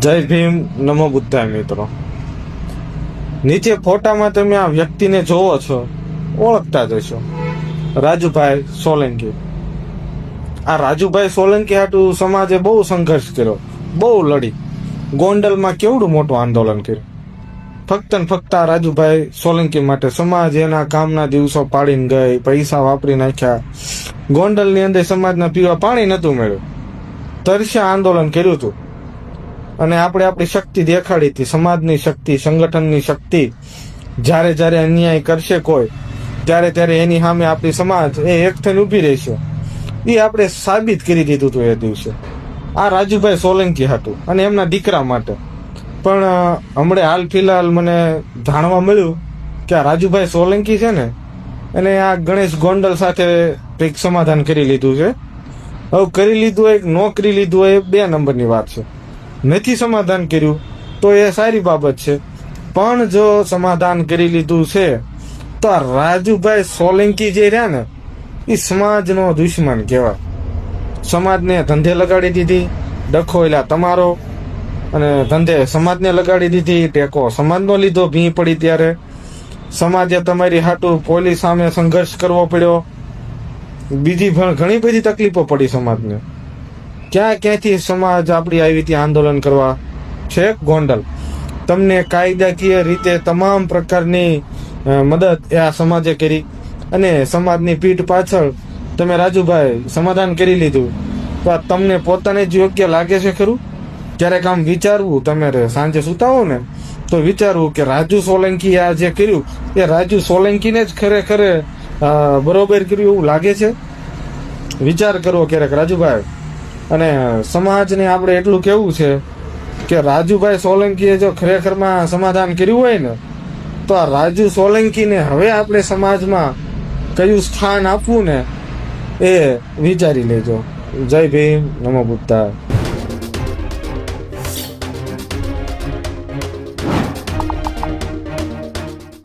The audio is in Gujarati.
જય ભીમ, નમો બુદ્ધાય. મિત્રો, નીચે ફોટામાં તમે આ વ્યક્તિને જોવો છો, ઓળખતા જ હશો, રાજુભાઈ સોલંકી. આ રાજુભાઈ સોલંકી હાટુ સમાજે બહુ સંઘર્ષ કર્યો, બહુ લડી. ગોંડલમાં કેવડું મોટું આંદોલન કર્યું. ફક્ત ને ફક્ત આ રાજુભાઈ સોલંકી માટે સમાજ એના કામના દિવસો પાડીને ગઈ, પૈસા વાપરી નાખ્યા. ગોંડલની અંદર સમાજના પીવા પાણી નતું મળ્યું. તરસ્યા આંદોલન કર્યું હતું. અને આપણે આપણી શક્તિ દેખાડી હતી, સમાજની શક્તિ, સંગઠનની શક્તિ. જ્યારે જ્યારે અન્યાય કરશે કોઈ, ત્યારે ત્યારે એની સામે આપણી સમાજ એ એક થઈને ઊભી રહેશે. એ આપણે સાબિત કરી દીધું હતું એ દિવસે. આ રાજુભાઈ સોલંકી હતું અને એમના દીકરા માટે. પણ હમણાં હાલ ફિલહાલ મને જાણવા મળ્યું કે આ રાજુભાઈ સોલંકી છે ને, એને આ ગણેશ ગોંડલ સાથે કંઈક સમાધાન કરી લીધું છે. હવે કરી લીધું હોય ન કરી લીધું હોય, 2 નંબરની વાત છે. નથી સમાધાન કર્યું તો એ સારી બાબત છે, પણ જો સમાધાન કરી લીધું છે તો આ રાજુભાઈ સોલંકી જે રહ્યા ને, એ સમાજનો દુશ્મન કહેવાય. સમાજને ધંધે લગાડી દીધી, ડખો એલા તમારો, અને ધંધે સમાજને લગાડી દીધી, ટેકો સમાજનો લીધો ભી પડી ત્યારે. સમાજે તમારી હાટું પોલીસ સામે સંઘર્ષ કરવો પડ્યો. બીજી ઘણી બધી તકલીફો પડી સમાજને. ક્યાંથી સમાજ આપણી આવી હતી આંદોલન કરવા, છેક ગોંડલ. તમને કાયદાકીય રીતે તમામ પ્રકારની મદદ આ સમાજે કરી. અને સમાજની પીઠ પાછળ તમે રાજુભાઈ સમાધાન કરી લીધું. તો આ તમને પોતાને જ યોગ્ય લાગે છે ખરું? ક્યારેક આમ વિચારવું, તમે સાંજે સુતા હો ને તો વિચારવું કે રાજુ સોલંકી આ જે કર્યું એ રાજુ સોલંકીને જ ખરેખર બરોબર કર્યું એવું લાગે છે? વિચાર કરવો ક્યારેક રાજુભાઈ. અને સમાજને આપણે એટલું કહેવું છે કે રાજુભાઈ સોલંકીએ જો ખરેખરમાં સમાધાન કર્યું હોય ને, તો આ રાજુ સોલંકીને હવે આપણે સમાજમાં કયું સ્થાન આપવું ને એ વિચારી લેજો. જય ભીમ, નમો બુદ્ધાય.